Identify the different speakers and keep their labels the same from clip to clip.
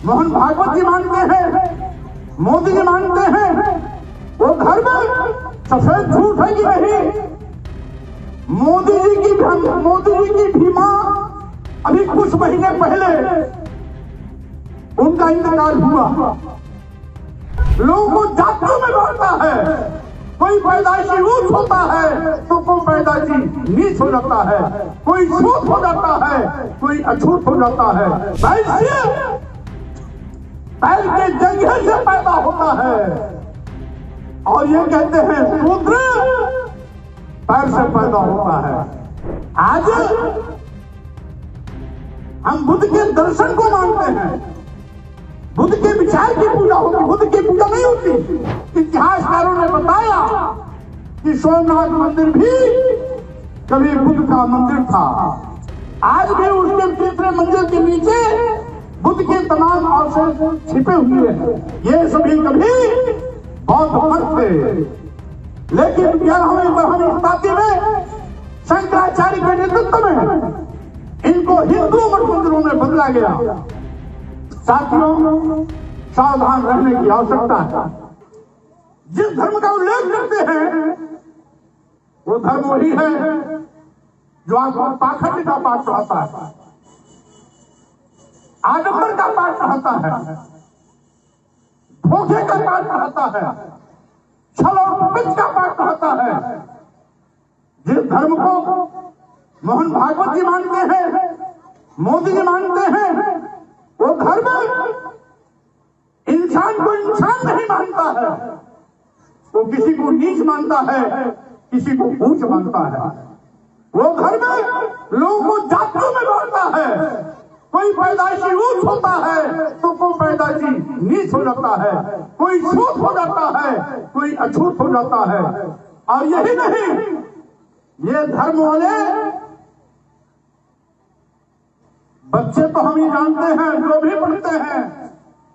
Speaker 1: मोहन भागवत जी मानते हैं, मोदी जी मानते हैं, वो घर में सफेद झूठ है कि नहीं? मोदी जी की भीमा अभी कुछ महीने पहले उनका इंतकाल हुआ। लोगों को जातियों में बांटता है, कोई पैदाइशी ऊंच होता है तो कोई पैदाइशी नीच हो जाता है, कोई छूत हो जाता है, कोई अछूत हो जाता है। वैसे पैर के जंघे से पैदा होता है और ये कहते हैं शूद्र पैर से पैदा होता है। आज हम बुद्ध के दर्शन को मानते हैं, बुद्ध के विचार की पूजा होती, बुद्ध की पूजा नहीं होती। इतिहासकारों ने बताया कि सोमनाथ मंदिर भी कभी बुद्ध का मंदिर था। आज भी उसके तीसरे मंजिल के नीचे बुद्ध के तमाम अवशेष छिपे हुए हैं। ये सभी कभी बौद्ध मत थे, लेकिन 11वीं शताब्दी में शंकराचार्य के नेतृत्व में इनको हिंदू मठ मंदिरों में बदला गया। साथियों, सावधान रहने की आवश्यकता है। जिस धर्म का उल्लेख करते हैं वो धर्म वही है जो आपको पाखंड का पाठ पढ़ाता है, आडंबर का पाठ पढ़ाता है, धोखे का पाठ पढ़ाता है, छल और कपट का पाठ पढ़ाता है। जिस धर्म को मोहन भागवत जी मानते हैं, मोदी जी मानते हैं, वो धर्म इंसान को इंसान नहीं मानता है, वो किसी को नीच मानता है, किसी को ऊंच मानता है। वो धर्म लोगों को जातियों में बांटता है, कोई पैदाइशी ऊंच होता है तो कोई पैदाइशी नीच हो जाता है, कोई छूत हो जाता है, कोई अछूत हो जाता है। और यही नहीं, ये धर्म वाले बच्चे तो हम ही जानते हैं, जो भी पढ़ते हैं,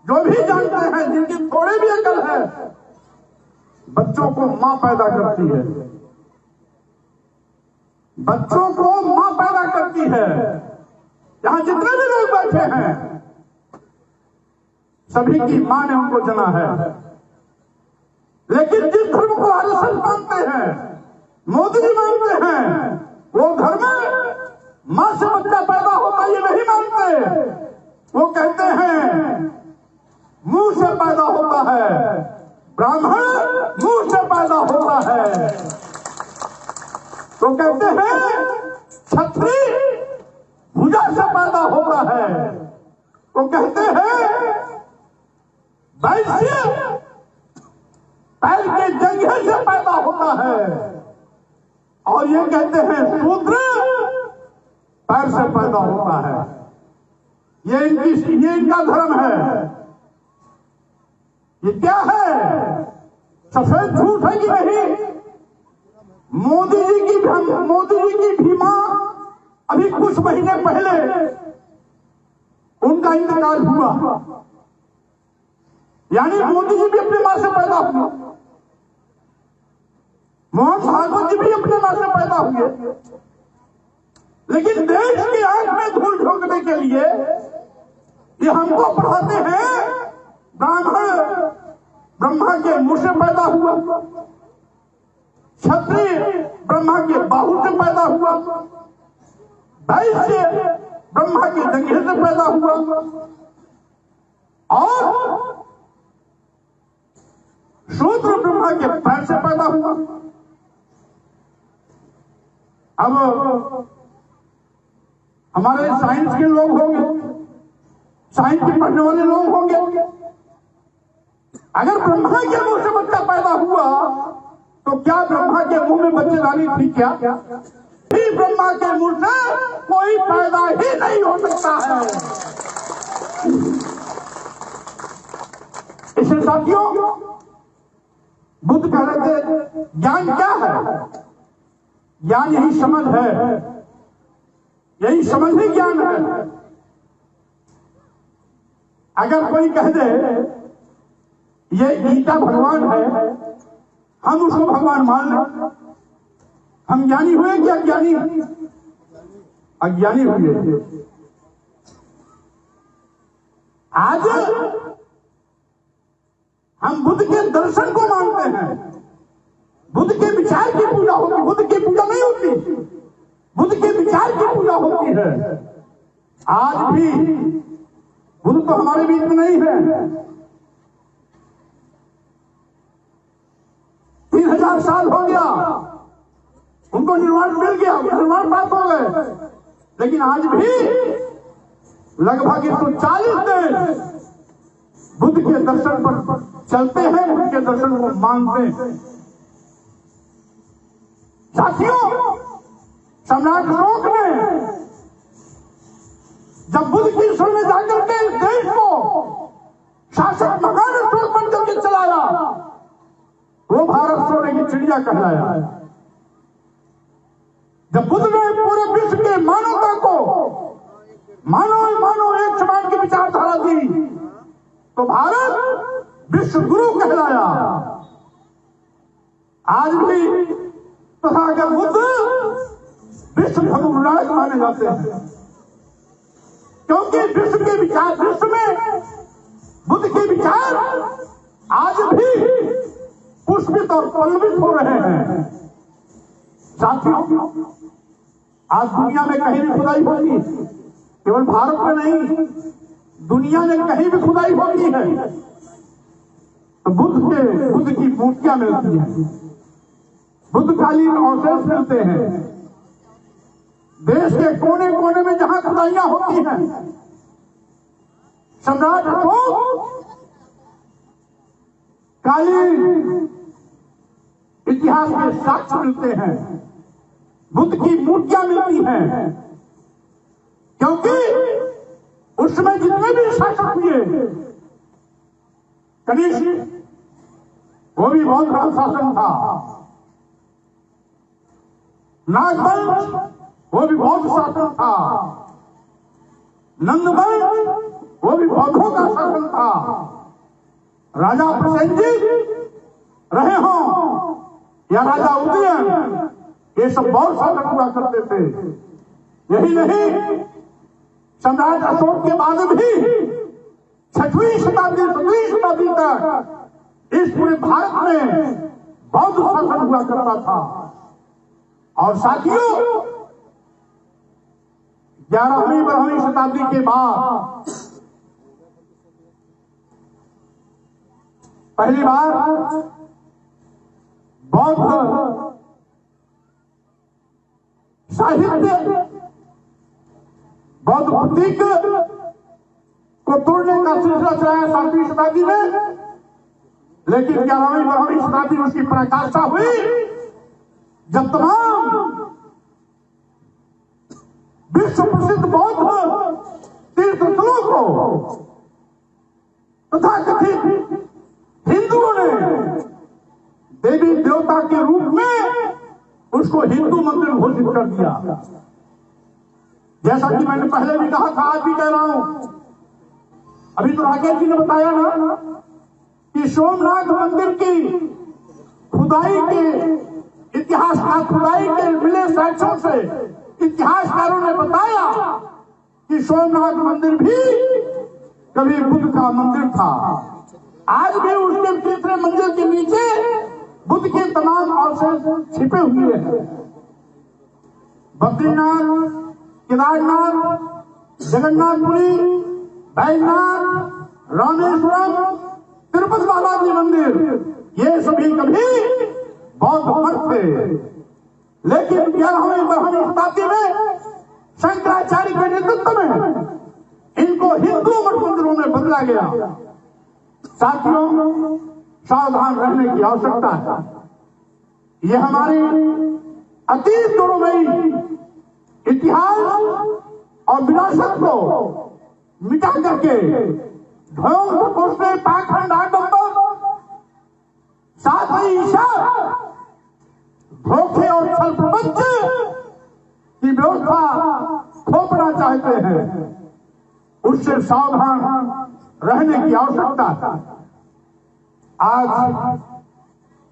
Speaker 1: जो भी जानते हैं, जिनकी थोड़ी भी अकल है, बच्चों को मां पैदा करती है, बच्चों को मां पैदा करती है। यहां जितने भी लोग बैठे हैं सभी की मां ने उनको जना है। लेकिन जिस धर्म को आरएसएस मानते हैं, मोदी जी मानते हैं, वो धर्म मां से बच्चा पैदा होता ये नहीं मानते। वो कहते हैं मुंह से पैदा होता है, ब्राह्मण मुंह से पैदा होता है। तो कहते हैं क्षत्रिय भुजा से पैदा होता है। वो कहते हैं वैश्य पैर के जंघे से पैदा होता है और ये कहते हैं शूद्र पैर से पैदा होता है। ये इनका धर्म है। ये क्या है? सफेद झूठ है कि नहीं? मोदी जी की भीमा अभी कुछ महीने पहले उनका इंतकाल हुआ। यानी मोदी जी भी अपनी मां से पैदा हुए, मोहन भागवत जी भी अपनी मां से पैदा हुए। लेकिन देश की आंख में धूल झोंकने के लिए ये हमको पढ़ाते हैं ब्राह्मण ब्रह्मा के मुंह से पैदा हुआ, क्षत्रिय ब्रह्मा के बाहु से पैदा हुआ, वैश्य ब्रह्मा के जंघे से पैदा हुआ और शूद्र ब्रह्मा के पैर से पैदा हुआ। अब हमारे साइंस के लोग होंगे, साइंस के पढ़ने वाले लोग होंगे, अगर ब्रह्मा के मुंह से बच्चा पैदा हुआ तो क्या ब्रह्मा के मुंह में बच्चेदानी थी? क्या भी ब्रह्मा के मुंह से कोई पैदा ही नहीं हो सकता है। इसे साथियों, बुद्ध कह रहे थे ज्ञान क्या है? ज्ञान यही समझ है, यही समझ ही ज्ञान है। अगर कोई कह दे ये गीता भगवान है, हम उसको भगवान मान लें, हम ज्ञानी हुए कि अज्ञानी? अज्ञानी हुए। आज हम बुद्ध के दर्शन को मानते हैं, बुद्ध के विचार की पूजा होती, बुद्ध की पूजा नहीं होती, बुद्ध के विचार की पूजा होती है। आज भी बुद्ध तो हमारे बीच में नहीं है। 3000 साल हो गया, उनको निर्वाण मिल गया, निर्वाण प्राप्त हो गए, लेकिन आज भी लगभग 140 देश बुद्ध के दर्शन पर चलते हैं, बुद्ध के दर्शन को मानते हैं। साथियों, सम्राट अशोक ने जब बुद्ध की शरण में जाकर के इस देश को शासक महान अशोक बन करके चलाया, वो भारत सोने की चिड़िया कहलाया। जब बुद्ध ने पूरे विश्व के मानवता को मानो एक समान की विचारधारा दी, तो भारत विश्व गुरु कहलाया। आज भी तथागत बुद्ध विश्व धर्मराज माने जाते हैं, क्योंकि विश्व के विचार, विश्व में बुद्ध के विचार आज भी पुष्पित और पल्लवित हो रहे हैं। साथियों, आज दुनिया में कहीं भी खुदाई होती, केवल भारत में नहीं, दुनिया में कहीं भी खुदाई होती है तो बुद्ध की मूर्तियां मिलती हैं, बुद्धकालीन अवशेष मिलते हैं। देश के कोने कोने में जहां खुदाइयां होती हैं, सम्राट अशोक कालीन इतिहास के साक्ष्य मिलते हैं, बुद्ध की मूर्तियां मिलती हैं, क्योंकि उसमें जितने भी शासक हुए, कनिष्क वो भी बहुत बड़ा शासन था, नागवंश वो भी बौद्ध शासन था, नंदवंश वो भी बौद्धों का शासन था, राजा प्रसेनजीत रहे हों या राजा उदयन, ये सब बौद्ध शासक हुआ करते थे। यही नहीं, सम्राट अशोक के बाद भी 6वीं शताब्दी 7वीं शताब्दी तक इस पूरे भारत में बौद्ध शासन हुआ करता था। और साथियों, 11वीं 12वीं शताब्दी के बाद पहली बार बौद्ध साहित्य, बौद्ध प्रतीक को तोड़ने का सिलसिला चलाया 7वीं शताब्दी में, लेकिन 11वीं 12वीं शताब्दी में उसकी पराकाष्ठा हुई, जब तमाम विश्व प्रसिद्ध बौद्ध तीर्थस्थलों को तथाकथित हिंदुओं ने देवी देवता के रूप में उसको हिंदू मंदिर घोषित कर दिया। जैसा कि मैंने पहले भी कहा था, आज भी कह रहा हूं, अभी तो राकेश जी ने बताया ना कि सोमनाथ मंदिर की खुदाई के इतिहासकार, खुदाई के मिले साक्ष्यों से इतिहासकारों ने बताया कि सोमनाथ मंदिर भी कभी बुद्ध का मंदिर था। आज भी उसके तीसरे मंजिल के नीचे बुद्ध के तमाम अवशेष छिपे हुए हैं। बद्रीनाथ, केदारनाथ, जगन्नाथपुरी, बैजनाथ, रामेश्वरम, तिरुपति बालाजी मंदिर, ये सभी कभी बौद्ध मठ थे, लेकिन 11वीं 12वीं शताब्दी में शंकराचार्य के नेतृत्व में इनको हिंदू मठ मंदिरों में बदला गया। साथियों, सावधान रहने की आवश्यकता है। यह हमारी अतीत गौरवमयी इतिहास और विरासत को मिटा करके ढोंग प्रकोष्ठे पाखंड आडंबर, साथ ही ईशा, धोखे और छल प्रपंच की व्यवस्था थोपना चाहते हैं, उससे सावधान रहने की आवश्यकता है। आज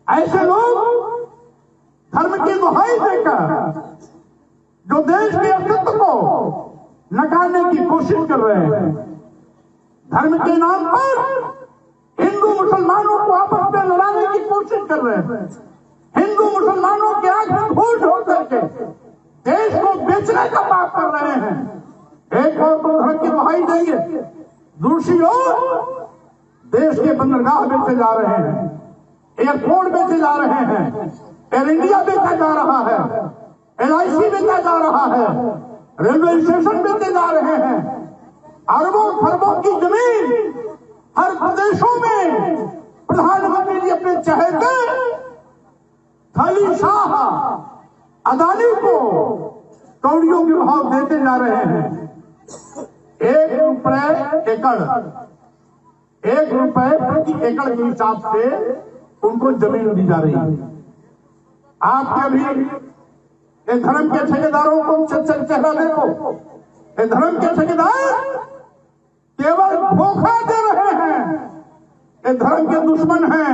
Speaker 1: ऐसे लोग धर्म की दुहाई देकर जो देश के अस्तित्व को नकारने की कोशिश कर रहे हैं, धर्म के नाम पर हिंदू मुसलमानों को आपस में लड़ाने की कोशिश कर रहे हैं। हिंदू मुसलमानों के आंख में धूल झोंक करके देश को बेचने का पाप कर रहे हैं। एक और तो धर्म की दुहाई देंगे, दूसरी ओर देश के बंदरगाह बेचे जा रहे हैं, एयरपोर्ट बेचे जा रहे हैं, एयर इंडिया बेचा जा रहा है, LIC बेचा जा रहा है, रेलवे स्टेशन बेचे जा रहे हैं। अरबों खरबों की जमीन हर प्रदेशों में प्रधानमंत्री जी अपने चहेते खली शाह अदानी को कौड़ियों के भाव देते जा रहे हैं। 1 रुपए एकड़, 1 रुपए प्रति एकड़ के हिसाब से उनको जमीन दी जा रही है। आपके अभी ये धर्म के ठेकेदारों को चेहरा देखो, ये धर्म के ठेकेदार केवल धोखा दे रहे हैं। ये धर्म के दुश्मन हैं,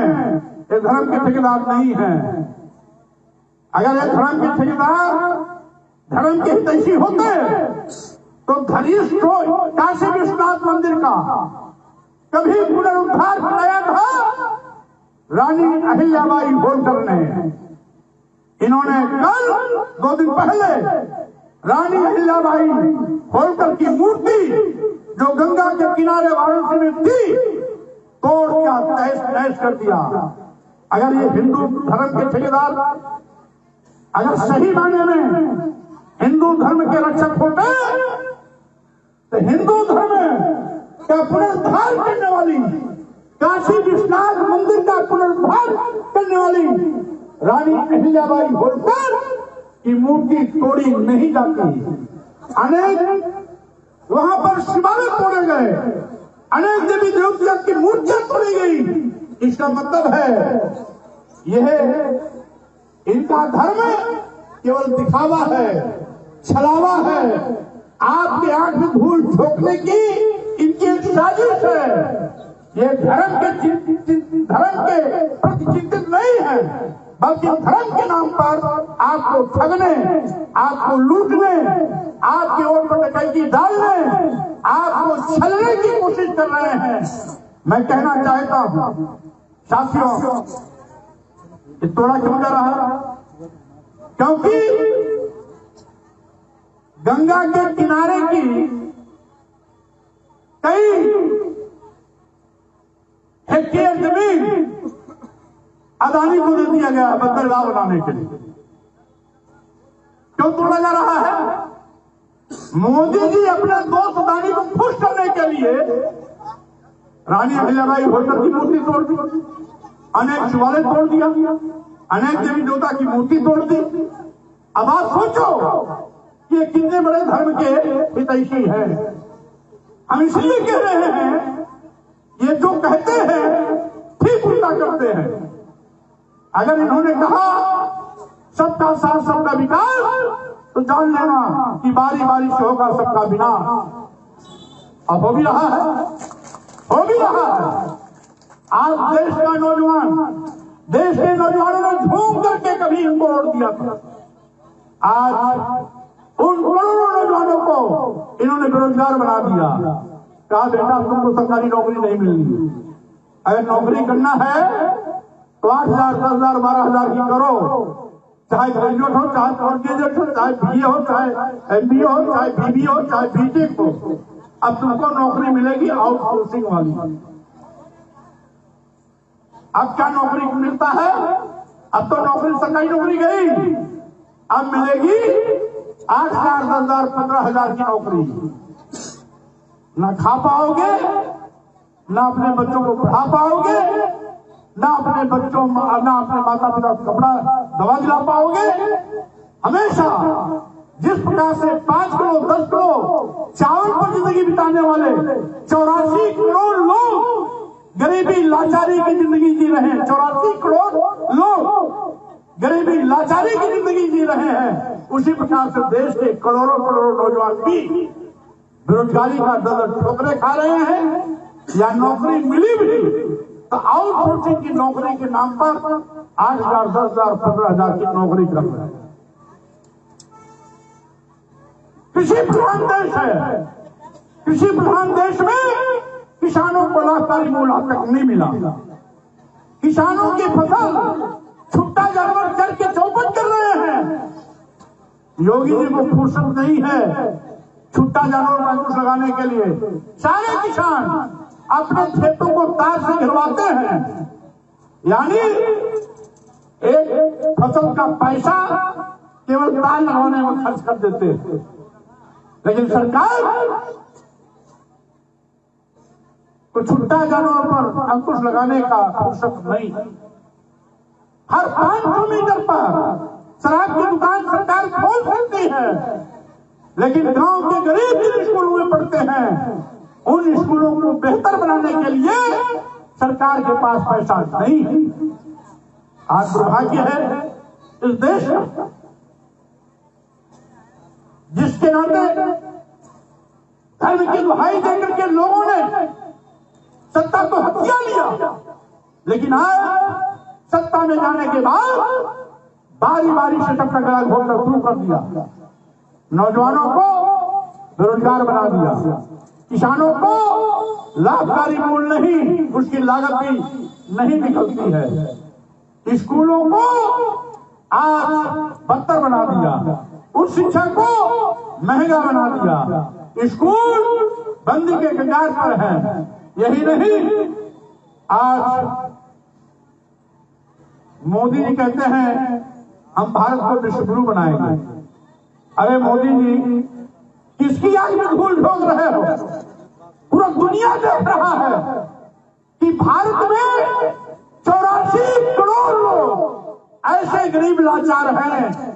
Speaker 1: ये धर्म के ठेकेदार नहीं हैं। अगर ये धर्म के ठेकेदार धर्म के हितैषी होते तो धरीश काशी विश्वनाथ मंदिर का कभी पुनरुद्धार कराया था रानी अहिल्याबाई होलकर ने। इन्होंने कल 2 दिन पहले रानी अहिल्याबाई होलकर की मूर्ति जो गंगा के किनारे वाराणसी में थी तोड़ क्या तहस नहस कर दिया। अगर ये हिंदू धर्म के ठेकेदार अगर सही मायने में हिंदू धर्म के रक्षक होते तो हिंदू धर्म का पुनरुद्धार करने वाली, काशी विश्वनाथ मंदिर का पुनरुद्धार करने वाली रानी अहिल्याबाई होलकर की मूर्ति तोड़ी नहीं जाती। अनेक वहां पर शिवालय तोड़े गए, अनेक देवी देवतियों की मूर्तियां तोड़ी गई। इसका मतलब है यह इनका धर्म केवल दिखावा है, छलावा है, आपके आंख में धूल झोंकने की इनकी एक साजिश है। ये धर्म के प्रति चिंतित नहीं है, बल्कि धर्म के नाम पर आपको ठगने, आपको लूटने, आपके ओर पर डकैती डालने, आपको छलने की कोशिश कर रहे हैं। मैं कहना चाहता हूं साथियों, तोड़ा क्यों जा रहा? क्योंकि गंगा के किनारे की कई हेक्टेयर जमीन अदानी को दे दिया गया बंदरगाह बनाने के लिए। क्यों तोड़ा जा रहा है? मोदी जी अपने दोस्त अदानी को खुश करने के लिए रानी अहिल्याबाई होलकर की मूर्ति तोड़ दी, अनेक शिवालय तोड़ दिया, अनेक देवी देवता की मूर्ति तोड़ दी। अब आप सोचो कि ये कितने बड़े धर्म के हितैषी हैं। हम इसलिए कह रहे हैं, ये जो कहते हैं ठीक उल्टा करते हैं। अगर इन्होंने कहा सबका साथ सबका विकास, तो जान लेना कि बारी बारी से होगा सबका विनाश। अब हो भी रहा है, हो भी रहा है। आज देश का नौजवान, देश के नौजवानों ने झूम करके कभी इनको वोट दिया था। आज उन करोड़ों नौजवानों को इन्होंने बेरोजगार बना दिया। कहा बेटा तुमको सरकारी नौकरी नहीं मिलनी, अगर नौकरी करना है तो 8,000, 10,000, 12,000 की करो, चाहे ग्रेजुएट हो, चाहे पोस्ट ग्रेजुएट हो, चाहे BA हो, चाहे MBA हो, चाहे BBA हो, चाहे BTech हो। अब तुमको नौकरी मिलेगी आउटसोर्सिंग वाली। अब क्या नौकरी मिलता है? अब तो नौकरी सरकारी नौकरी गई, अब मिलेगी 8,000, 10,000, 15,000 की नौकरी। ना खा पाओगे, ना अपने बच्चों को पढ़ा पाओगे, ना अपने बच्चों, ना अपने माता पिता को कपड़ा दवा दिला पाओगे। हमेशा जिस प्रकार से 5 किलो 10 किलो चावल पर जिंदगी बिताने वाले 84 करोड़ लोग गरीबी लाचारी की जिंदगी जी रहे हैं, 84 करोड़ लोग गरीबी लाचारी की जिंदगी जी रहे हैं, उसी प्रकार से देश के करोड़ों करोड़ों नौजवान भी बेरोजगारी का दर्द ठोकरे खा रहे हैं। या नौकरी मिली भी तो आउटसोर्सिंग की नौकरी के नाम पर 8,000, 10,000, 15,000 की नौकरी कर रहे हैं। कृषि प्रधान देश है, कृषि प्रधान देश में किसानों को लाभकारी मूल्य आज तक नहीं मिला। किसानों की फसल छुट्टा जानवर चढ़ के चौपट कर रहे हैं। योगी जी को फुर्सत नहीं है छुट्टा जानवर पर अंकुश लगाने के लिए। सारे किसान अपने खेतों को तार से घिरवाते हैं, यानी एक फसल का पैसा केवल तार लगाने में खर्च कर देते हैं। लेकिन सरकार तो छुट्टा जानवर पर अंकुश लगाने का फुर्सत नहीं। हर 500 मीटर पर शराब की दुकान सरकार खोल सकती है, लेकिन गांव के गरीब जिन स्कूलों में पढ़ते हैं उन स्कूलों को बेहतर बनाने के लिए सरकार के पास पैसा नहीं। आज दुर्भाग्य है इस देश में, जिसके नाते धर्म की दुहाई देकर के लोगों ने सत्ता को हथिया लिया, लेकिन आज सत्ता में जाने के बाद बारी बारी से सबका गला घोटना शुरू कर दिया। नौजवानों को बेरोजगार बना दिया, किसानों को लाभकारी मूल्य नहीं, उसकी लागत भी नहीं निकलती है। स्कूलों को आज बदतर बना दिया, उस शिक्षा को महंगा बना दिया। स्कूल बंदी के कगार पर है। यही नहीं, आज मोदी जी कहते हैं हम भारत को विश्व गुरु बनाएंगे। अरे मोदी जी, किसकी आग में धूल झोंक रहे हो? पूरा दुनिया देख रहा है कि भारत में 84 करोड़ लोग ऐसे गरीब लाचार हैं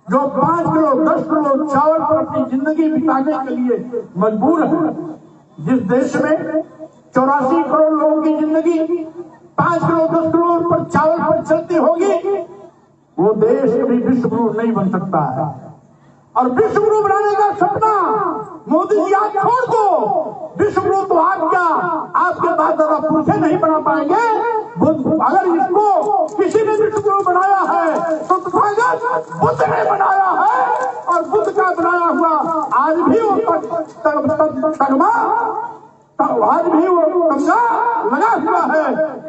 Speaker 1: जो 5 किलो 10 किलो चावल पर अपनी जिंदगी बिताने के लिए मजबूर है। जिस देश में 84 करोड़ लोगों की जिंदगी 5 किलो 10 किलो पर चावल पर चलती होगी, वो देश कभी विश्व गुरु नहीं बन सकता है। और विश्व गुरु बनाने का सपना मोदी जी आप छोड़ दो। विश्व गुरु तो आप क्या, आपके बाद दादा पुरखे नहीं बना पाएंगे। अगर इसको किसी ने विश्व गुरु बनाया है तो तथागत बुद्ध ने बनाया है, और बुद्ध का बनाया हुआ आज भी वो तगमा आज भी वो तमगा लगा हुआ है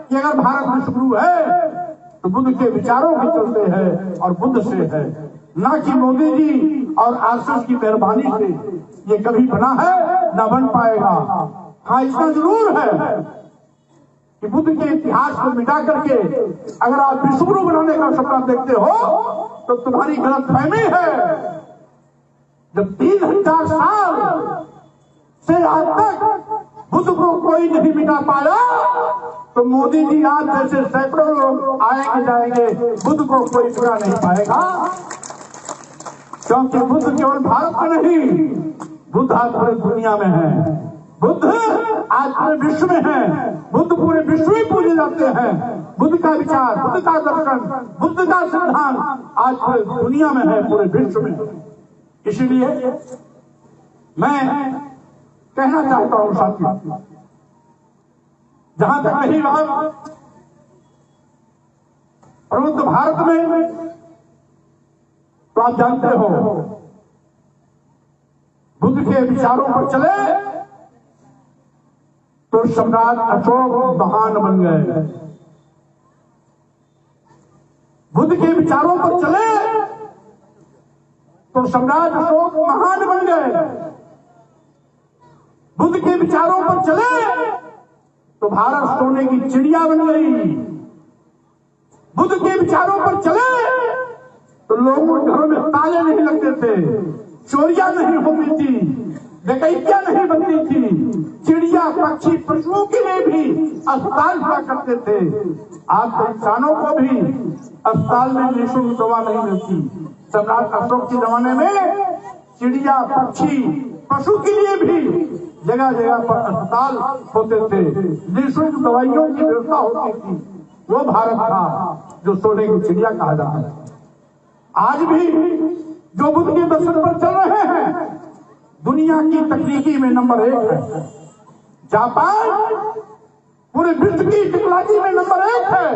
Speaker 1: कि अगर भारत विश्व गुरु है तो बुद्ध के विचारों के चलते है और बुद्ध से है, ना कि मोदी जी और आरएसएस की मेहरबानी से ये कभी बना है ना बन पाएगा। हाँ, इतना जरूर है कि बुद्ध के इतिहास को मिटा करके अगर आप विश्व गुरु बनाने का सपना देखते हो तो तुम्हारी गलतफहमी है। जब 3000 साल से आज तक बुद्ध को कोई नहीं मिटा पाया, तो मोदी जी आज जैसे सैकड़ों लोग आएंगे जाएंगे, बुद्ध को कोई बुरा नहीं पाएगा। क्योंकि बुद्ध केवल भारत में नहीं, बुद्ध आज पूरी दुनिया में है। बुद्ध आज पूरे विश्व में है। बुद्ध पूरे विश्व में पूजे जाते हैं। बुद्ध का विचार, बुद्ध का दर्शन, बुद्ध का सिद्धांत आज पूरी दुनिया में है, पूरे विश्व में। इसलिए मैं कहना चाहता हूं साथियों, जहां तक रही बात प्रबुद्ध भारत में, तो आप जानते हो बुद्ध के विचारों पर चले तो सम्राट अशोक महान बन गए। बुद्ध के विचारों पर चले तो सम्राट अशोक महान बन गए। बुद्ध के विचारों पर चले तो भारत सोने की चिड़िया बन गई। बुद्ध के विचारों पर चले तो लोगों के घरों में ताले नहीं लगते थे, चोरियां नहीं होती थी, डकैतियां नहीं बनती थी, चिड़िया पक्षी पशुओं के लिए भी अस्पताल हुआ करते थे। आज तो इंसानों को भी अस्पताल में निःशुल्क दवा नहीं मिलती। सम्राट अशोक के जमाने में चिड़िया पक्षी पशु के लिए भी जगह जगह पर अस्पताल होते थे, निःशुल्क दवाइयों की व्यवस्था होती थी। वो भारत था जो सोने की चिड़िया कहा जाता है। आज भी जो बुद्ध के दर्शन पर चल रहे हैं, दुनिया की तकनीकी में नंबर 1 है। जापान पूरे विश्व की टेक्नोलॉजी में नंबर 1 है,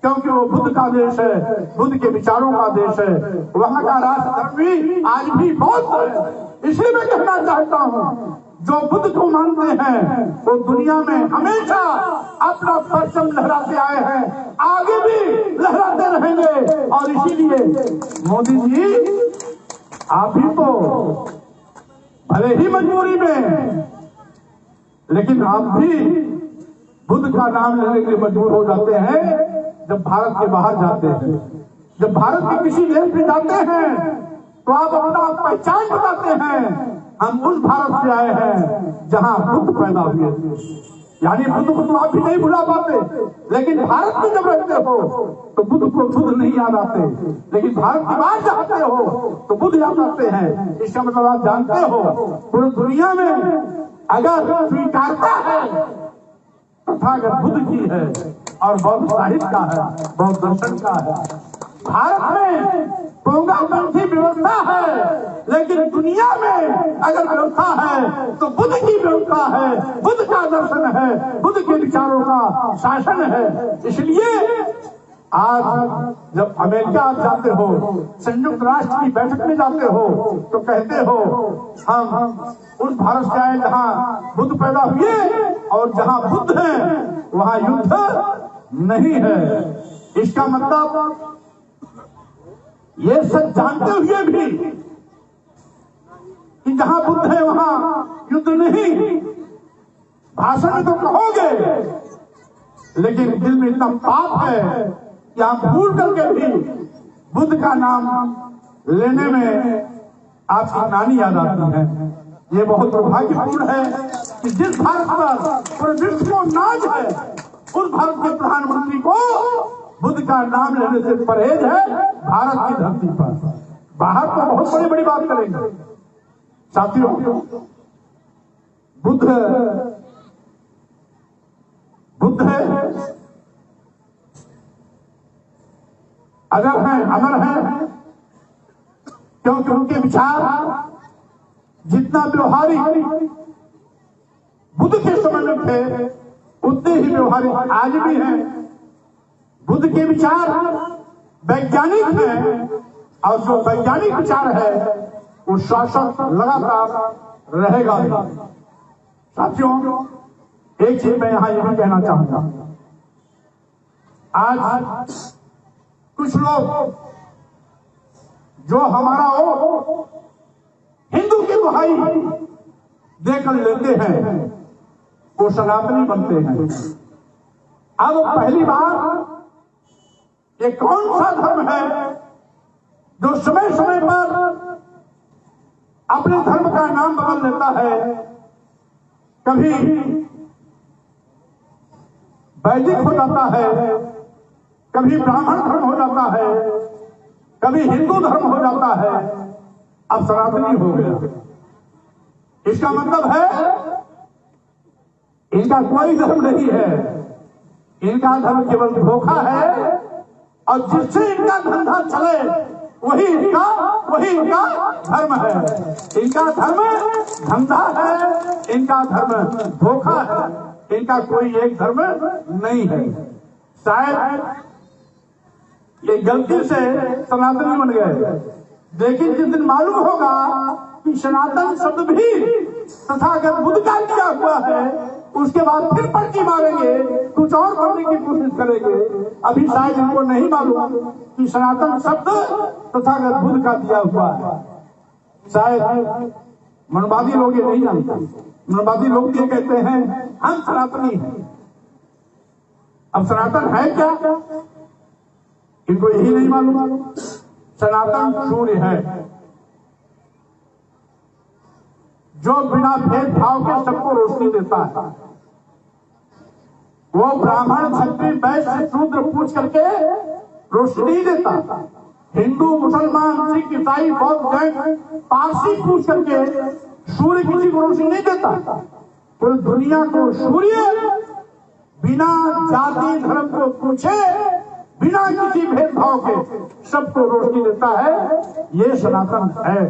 Speaker 1: क्योंकि वो बुद्ध का देश है, बुद्ध के विचारों का देश है। वहां का राष्ट्र धर्म भी आज भी बहुत है। इसलिए मैं कहना चाहता हूं, जो बुद्ध को मानते हैं वो दुनिया में हमेशा अपना परचम लहराते आए हैं, आगे भी लहराते रहेंगे। और इसीलिए मोदी जी आप भी तो भले ही मजबूरी में, लेकिन आप भी बुद्ध का नाम लेने के लिए मजबूर हो जाते हैं जब भारत के बाहर जाते हैं। जब भारत के किसी देश में जाते हैं तो आप अपना पहचान बताते हैं, हम उस भारत से आए हैं जहां बुद्ध पैदा हुए थे। यानी बुद्ध को तो आप भी नहीं भुला पाते, लेकिन भारत में जब रहते हो तो बुद्ध को बुद्ध नहीं याद आते, लेकिन भारत की बात जाते हो तो बुद्ध याद आते हैं। इसका मतलब आप जानते हो पूरी दुनिया में अगर स्वीकारता है तथागत बुद्ध की है और बौद्ध साहित्य का है, बौद्ध दर्शन का है। भारत में पोंगापंथी व्यवस्था है, लेकिन दुनिया में अगर व्यवस्था है तो बुद्ध की व्यवस्था है, बुद्ध का दर्शन है, बुद्ध के विचारों का शासन है। इसलिए आज जब अमेरिका आप जाते हो, संयुक्त राष्ट्र की बैठक में जाते हो तो कहते हो हम उस भारत से आए जहां बुद्ध पैदा हुए, और जहां बुद्ध है वहां युद्ध नहीं है। इसका मतलब ये सब जानते हुए भी कि जहां बुद्ध है वहां युद्ध नहीं, भाषण में तो कहोगे, लेकिन दिल में इतना पाप है कि आप भूल करके भी बुद्ध का नाम लेने में आपकी नानी याद आती है। ये बहुत दुर्भाग्यपूर्ण है कि जिस भारत पर पूरे विश्व को नाज है, उस भारत के प्रधानमंत्री को बुद्ध का नाम लेने से परहेज है। भारत की धरती पर बाहर तो बहुत बड़ी बड़ी बात करेंगे साथियों, बुद्ध है, अगर है, अमर है, क्योंकि उनके विचार जितना व्यवहारिक बुद्ध के समय में थे उतने ही व्यवहारिक आज भी हैं। बुद्ध के विचार वैज्ञानिक हैं, और जो वैज्ञानिक विचार है वो शासक लगातार रहेगा। साथियों, एक चीज मैं यहां यह भी कहना चाहूंगा, आज कुछ लोग जो हमारा हिंदू की दुहाई देकर लेते हैं वो सनातनी बनते हैं। अब पहली बार ये कौन सा धर्म है जो समय समय पर अपने धर्म का नाम बदल लेता है? कभी वैदिक हो जाता है, कभी ब्राह्मण धर्म हो जाता है, कभी हिंदू धर्म हो जाता है, अब सनातनी हो गया। इसका मतलब है इनका कोई धर्म नहीं है, इनका धर्म केवल धोखा है, और जिससे इनका धंधा चले वही इनका धर्म है। इनका धर्म धंधा है, इनका धर्म धोखा है, इनका कोई एक धर्म नहीं है। शायद ये गलती से सनातनी बन गए, लेकिन जिस दिन मालूम होगा कि सनातन शब्द भी तथागत बुद्ध का दिया हुआ है, उसके बाद फिर पर्ची मारेंगे, कुछ और करने की कोशिश करेंगे। अभी शायद इनको नहीं मालूम कि सनातन शब्द तथागत बुद्ध का दिया हुआ है। शायद मनवादी लोग ये नहीं जानते। मनवादी लोग ये कहते हैं हम सनातनी हैं। अब सनातन है क्या, इनको यही नहीं मालूम। सनातन सूर्य है जो बिना भेदभाव के सबको रोशनी देता है। वो ब्राह्मण, क्षत्रिय, वैश्य, शूद्र पूछ करके रोशनी नहीं देता। हिंदू, मुसलमान, सिख, ईसाई, बौद्ध, जैन, पारसी पूछ करके सूर्य किसी को रोशनी नहीं देता। पूरी दुनिया को सूर्य बिना जाति धर्म को पूछे, बिना किसी भेदभाव के सबको रोशनी देता है। ये सनातन है।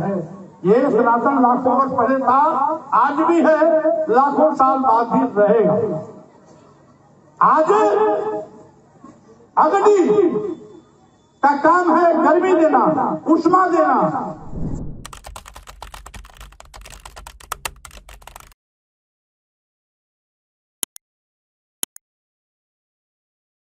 Speaker 1: ये सनातन लाखों वर्ष पहले था, आज भी है, लाखों साल बाद भी रहेगा। आज अग्नि का काम है गर्मी देना, उष्मा देना,